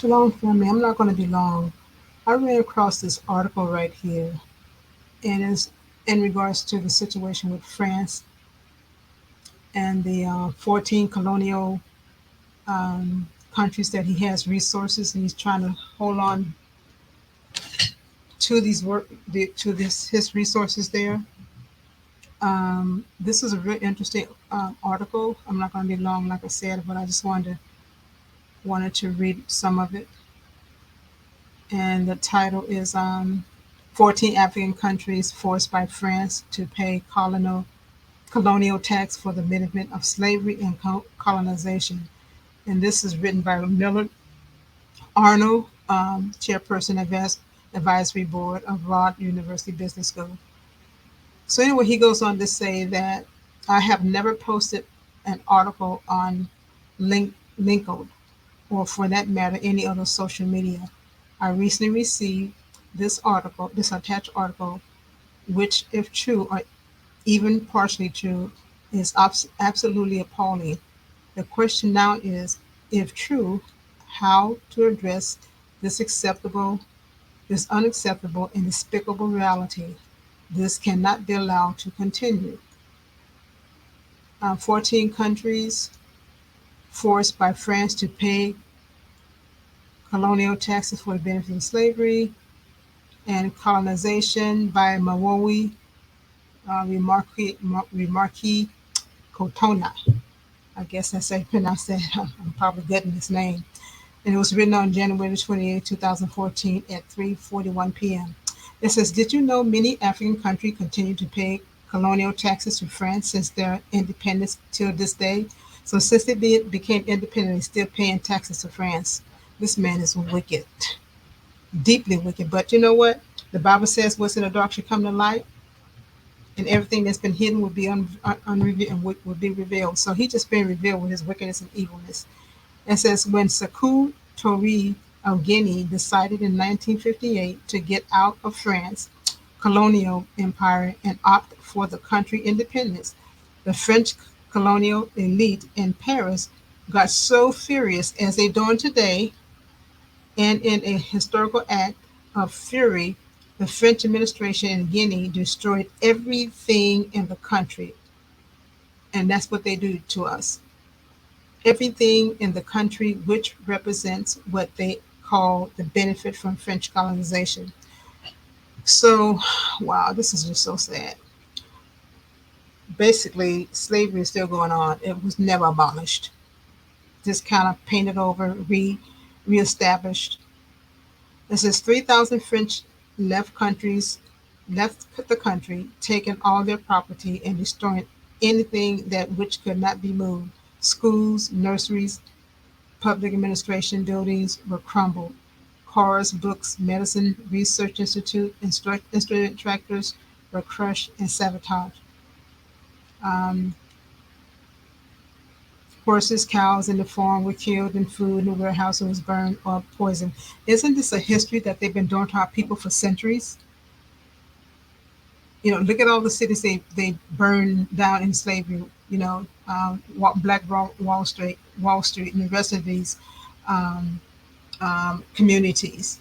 Shalom, family. I'm not going to be long. I ran across this article right here, and it's in regards to the situation with France and the 14 colonial countries that he has resources, and he's trying to hold on to to this his resources there. This is a really interesting article. I'm not going to be long, like I said, but I just wanted to read some of it. And the title is 14 African countries forced by France to pay colonial tax for the benefit of slavery and colonization. And this is written by Millard Arnold, chairperson of advisory board of Rod University Business School. So anyway, he goes on to say that I have never posted an article on LinkedIn or for that matter any other social media. I recently received this attached article, which, if true or even partially true, is absolutely appalling. The question now is, if true, how to address this unacceptable and despicable reality. This cannot be allowed to continue. 14 countries forced by France to pay colonial taxes for the benefit of slavery and colonization by Maui Remarque Cotona. I guess that's how you pronounce that. I'm probably getting his name. And it was written on January 28, 2014 at 3:41 p.m. It says, did you know many African countries continue to pay colonial taxes to France since their independence till this day? So since they became independent, they're still paying taxes to France. This man is wicked, deeply wicked. But you know what? The Bible says what's in the dark should come to light, and everything that's been hidden will be unrevealed and will be revealed. So he just been revealed with his wickedness and evilness. It says when Sekou Touré of Guinea decided in 1958 to get out of France colonial empire and opt for the country independence, the French colonial elite in Paris got so furious as they do today, and in a historical act of fury, the French administration in Guinea destroyed everything in the country. And that's what they do to us. Everything in the country which represents what they call the benefit from French colonization. So, wow, this is just so sad. Basically, slavery is still going on. It was never abolished. Just kind of painted over, reestablished. It says 3,000 French left the country, taking all their property and destroying anything that which could not be moved. Schools, nurseries, public administration buildings were crumbled. Cars, books, medicine, research institute, instrument tractors were crushed and sabotaged. Um, Horses, cows in the farm were killed and food in the warehouse was burned or poisoned. Isn't this a history that they've been doing to our people for centuries? You know, look at all the cities they burned down in slavery. You know, Black Wall Street, and the rest of these um, communities.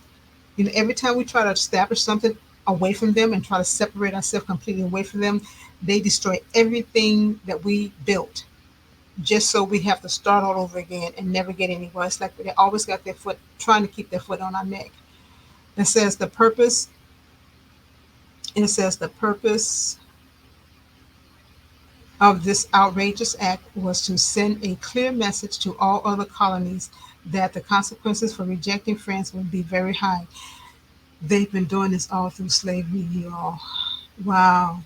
You know, every time we try to establish something away from them and try to separate ourselves completely away from them, they destroy everything that we built, just so we have to start all over again and never get anywhere. It's like they always got their foot trying to keep their foot on our neck. It says the purpose. It says the purpose of this outrageous act was to send a clear message to all other colonies that the consequences for rejecting France would be very high. They've been doing this all through slavery, y'all. Wow.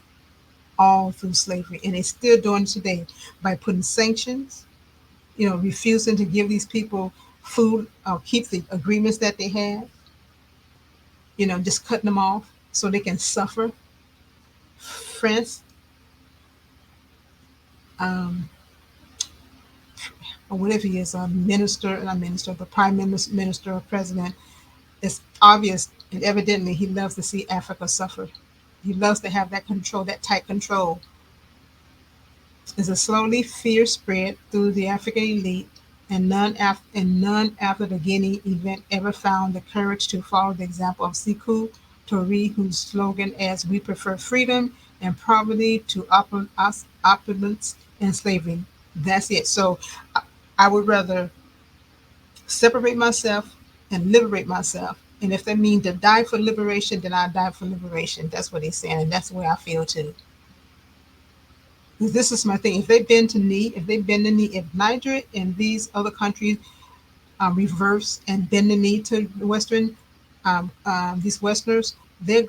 All through slavery. And they're still doing it today by putting sanctions, you know, refusing to give these people food or keep the agreements that they have, you know, just cutting them off so they can suffer. France, um, or whatever he is, a minister, not minister, the prime minister or president, it's obvious and evidently he loves to see Africa suffer. He loves to have that control, that tight control. As a slowly fear spread through the African elite, and none after the Guinea event ever found the courage to follow the example of Sekou Touré, whose slogan as "We prefer freedom and poverty to opulence and slavery." That's it. So I would rather separate myself and liberate myself. And if that means to die for liberation, then I die for liberation. That's what he's saying, and that's the way I feel too. This is my thing. If they bend the knee, if Niger and these other countries reverse and bend the knee to the Western, these Westerners, they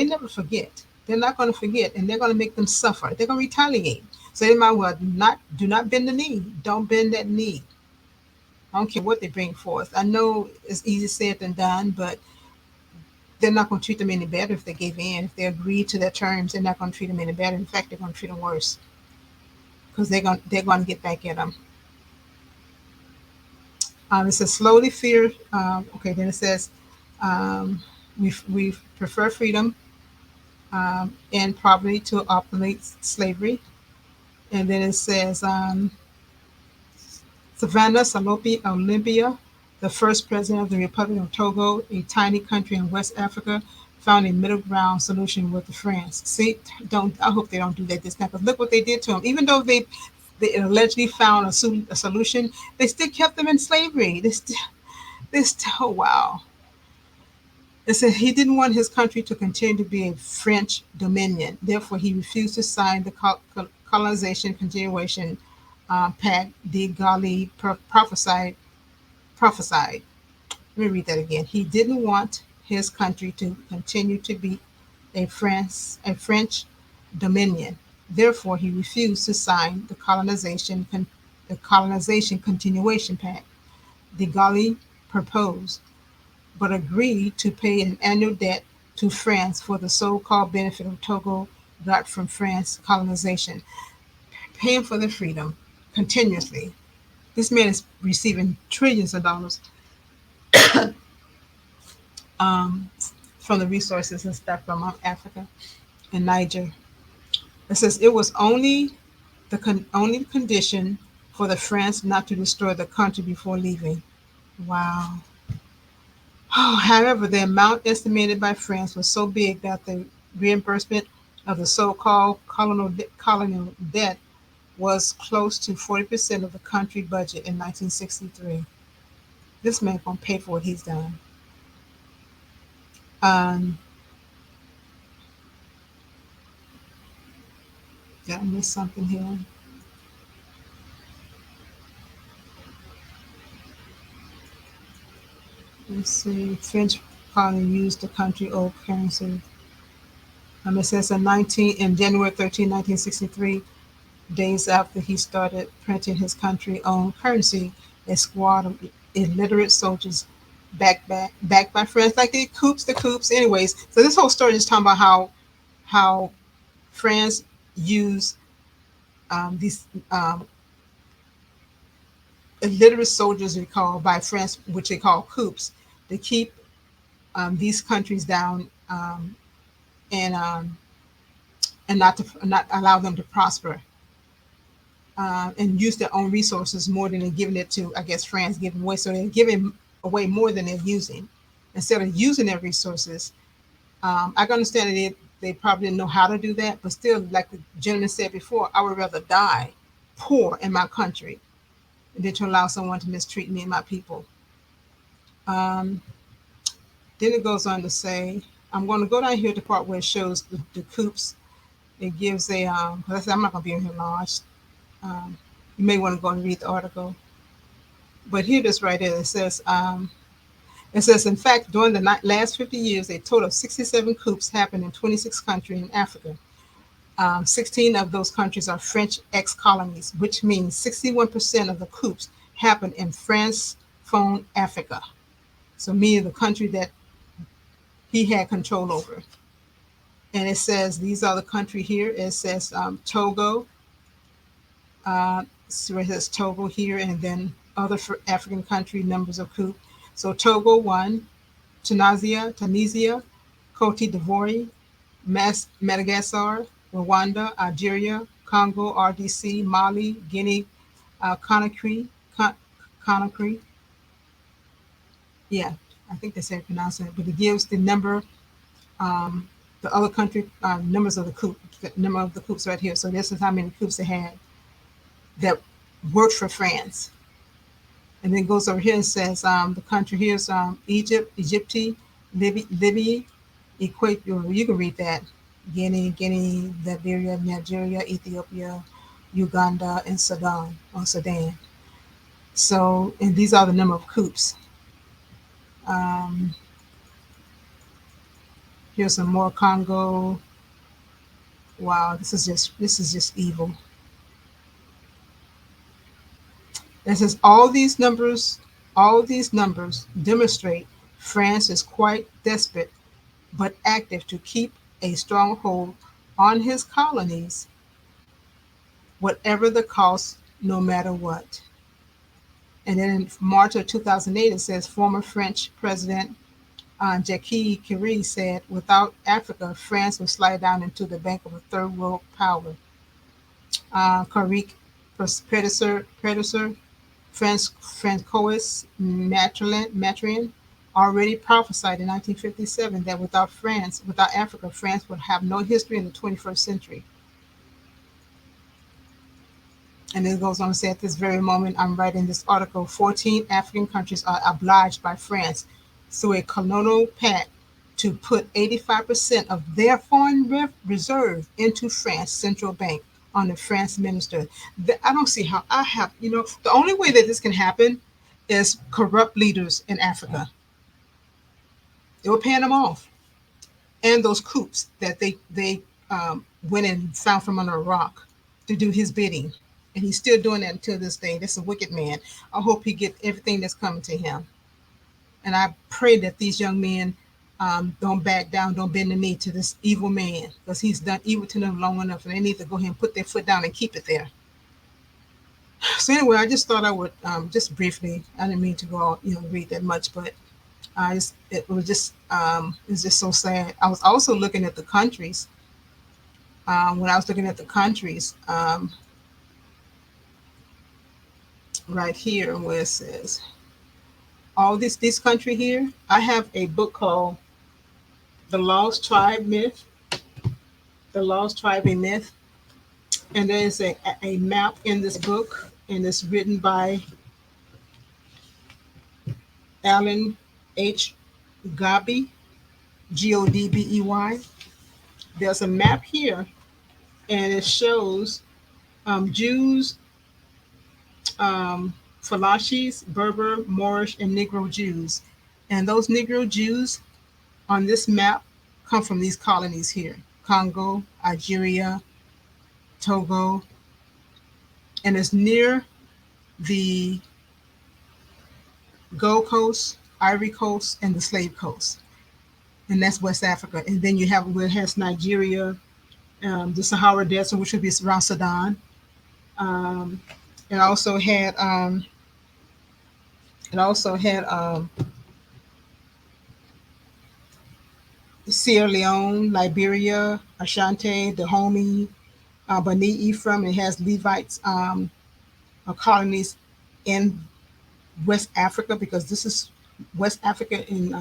never forget. They're not going to forget, and they're going to make them suffer. They're going to retaliate. So they might well do not bend the knee. Don't bend that knee. I don't care what they bring forth. I know it's easier said than done, but they're not going to treat them any better if they give in. If they agree to their terms, they're not going to treat them any better. In fact, they're going to treat them worse because they're going to get back at them. It says slowly fear. Okay, then it says we prefer freedom and poverty to operate slavery. And then it says Savannah Salopi Olympia, the first president of the Republic of Togo, a tiny country in West Africa, found a middle ground solution with France. See, don't I hope they don't do that this time. Because look what they did to them. Even though they allegedly found a solution, they still kept them in slavery. Oh wow. It said he didn't want his country to continue to be a French dominion. Therefore, he refused to sign the colonization continuation pact de Gaulle's prophesied. Let me read that again. He didn't want his country to continue to be a French dominion. Therefore, he refused to sign the colonization continuation pact de Gaulle proposed, but agreed to pay an annual debt to France for the so-called benefit of Togo got from France colonization, paying for their freedom continuously. This man is receiving trillions of dollars um, from the resources and stuff from Africa and Niger. It says it was only condition for the France not to destroy the country before leaving. Wow. Oh, however, the amount estimated by France was so big that the reimbursement of the so-called colonial debt was close to 40% of the country budget in 1963. This man gonna pay for what he's done. Um, did I miss something here? Let's see. French colony used the country old currency. It says in January 13, 1963, days after he started printing his country-owned currency, a squad of illiterate soldiers backed by friends like the coups. Anyways, so this whole story is talking about how France used these illiterate soldiers we call by France, which they call coups, to keep these countries down and not allow them to prosper and use their own resources more than they're giving it to, I guess, France giving away. So they're giving away more than they're using. Instead of using their resources, I can understand that they probably didn't know how to do that, but still, like the gentleman said before, I would rather die poor in my country than to allow someone to mistreat me and my people. Um, then it goes on to say, I'm going to go down here to the part where it shows the coups. It gives I'm not going to be in here long. You may want to go and read the article. But here it is right there. It says, in fact, during the last 50 years, a total of 67 coups happened in 26 countries in Africa. 16 of those countries are French ex-colonies, which means 61% of the coups happened in Francophone Africa. So meaning the country that he had control over. And it says, these are the country here. It says Togo. So it says Togo here, and then other African country numbers of coup. So Togo 1, Tunisia, Cote d'Ivoire, Madagascar, Rwanda, Algeria, Congo, RDC, Mali, Guinea, Conakry, Conakry. Yeah, I think that's how you pronounce it. But it gives the number, um, the other country numbers of the coup, the number of the coups right here. So this is how many coups they had that worked for France. And then it goes over here and says the country here's Egypt, Egypti, Libya, Equator. You can read that. Guinea, Liberia, Nigeria, Ethiopia, Uganda, and Sudan. So, and these are the number of coups. Um, here's some more Congo. Wow, this is just evil. It says all these numbers demonstrate France is quite desperate but active to keep a stronghold on his colonies, whatever the cost, no matter what. And then in March of 2008, it says former French President Jacques Chirac said, "Without Africa, France would slide down into the bank of a third world power." Chirac predecessor Francois Matrian already prophesied in 1957 that without Africa, France would have no history in the 21st century. And it goes on to say, at this very moment I'm writing this article, 14 African countries are obliged by France through a colonial pact to put 85% of their foreign reserve into France central bank on the France minister. I don't see how the only way that this can happen is corrupt leaders in Africa. They were paying them off. And those coups that they went and found from under a rock to do his bidding. And he's still doing that until this day. That's a wicked man. I hope he gets everything that's coming to him. And I pray that these young men don't back down, don't bend the knee to this evil man, because he's done evil to them long enough, and they need to go ahead and put their foot down and keep it there. So anyway, I just thought I would just briefly. I didn't mean to go out, read that much, but it was just so sad. I was also looking at the countries. When I was looking at the countries, right here where it says all this country here, I have a book called The Lost Tribe Myth, The Lost Tribe a Myth, and there is a map in this book, and it's written by Alan H. Godbey, Godbey. There's a map here, and it shows Jews, Falashis, Berber, Moorish, and Negro Jews. And those Negro Jews on this map come from these colonies here: Congo, Algeria, Togo, and it's near the Gold Coast, Ivory Coast, and the Slave Coast. And that's West Africa. And then you have where it has Nigeria, the Sahara Desert, which would be around Sudan. Um, it also had Sierra Leone, Liberia, Ashanti, Dahomey, Bani Ephraim. It has Levites colonies in West Africa, because this is West Africa in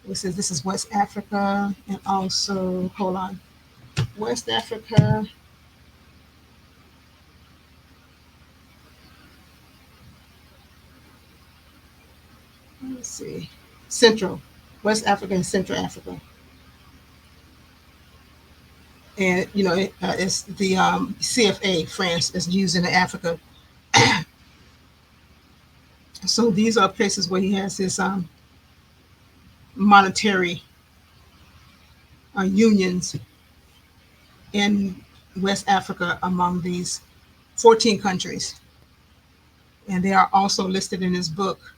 it says this is West Africa, and also hold on, West Africa. Let's see, Central, West Africa and Central Africa, and it's the CFA France is used in Africa. So these are places where he has his monetary unions in West Africa among these 14 countries. And they are also listed in his book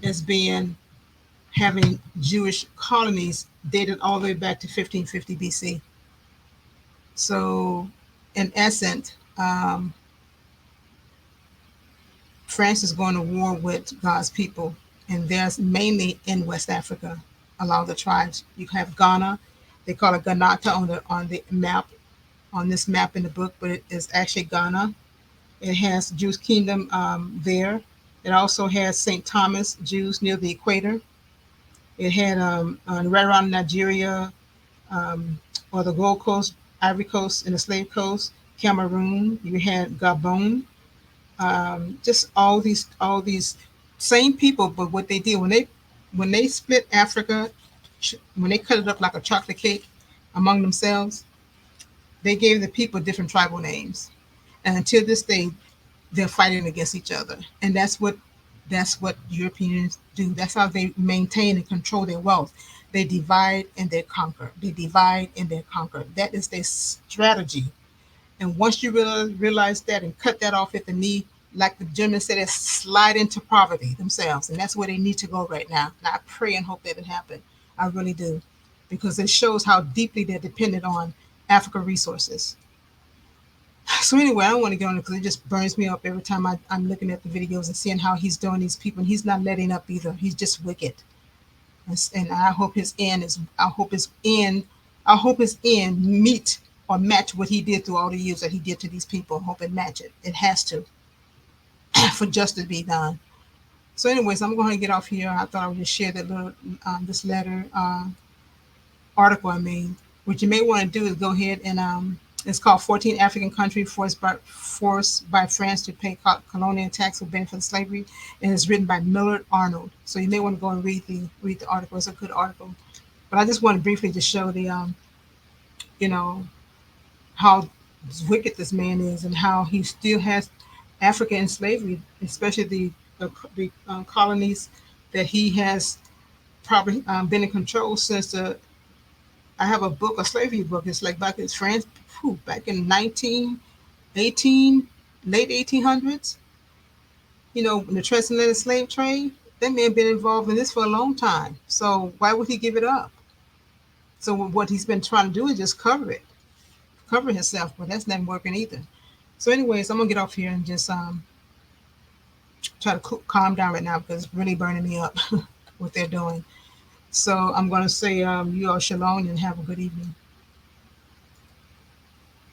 as being having Jewish colonies dated all the way back to 1550 BC. So, in essence, France is going to war with God's people, and there's mainly in West Africa. A lot of the tribes. You have Ghana. They call it Ghanata on the map, on this map in the book, but it is actually Ghana. It has Jewish kingdom there. It also has St. Thomas Jews near the equator. It had right around Nigeria, um, or the Gold Coast, Ivory Coast, and the Slave Coast, Cameroon. You had Gabon. Just all these same people, but what they did when they split Africa, when they cut it up like a chocolate cake among themselves, they gave the people different tribal names, and until this day, they're fighting against each other, and that's what Europeans do. That's how they maintain and control their wealth. They divide and they conquer. They divide and they conquer. That is their strategy. And once you realize that and cut that off at the knee, like the gentleman said, they slide into poverty themselves. And that's where they need to go right now. And I pray and hope that it happen. I really do. Because it shows how deeply they're dependent on Africa resources. So anyway, I don't want to get on it because it just burns me up every time I'm looking at the videos and seeing how he's doing these people. And he's not letting up either. He's just wicked. And I hope his end is. I hope his end. I hope his end meet or match what he did through all the years that he did to these people. I hope it match it. It has to for justice to be done. So, anyways, I'm going to get off here. I thought I would just share that little this letter article I made. What you may want to do is go ahead and it's called 14 African Countries Forced by France to Pay Colonial Tax for Benefit of Slavery, and it's written by Millard Arnold. So you may want to go and read the article. It's a good article. But I just want to briefly just show the you know how wicked this man is and how he still has Africa in slavery, especially the colonies that he has probably been in control since the. I have a book, a slavery book. It's like back in France, back in 1918, late 1800s. The transatlantic slave trade. That man been involved in this for a long time. So why would he give it up? So what he's been trying to do is just cover himself, but that's not working either. So, anyways, I'm gonna get off here and just try to calm down right now because it's really burning me up what they're doing. So I'm gonna say you all shalom and have a good evening.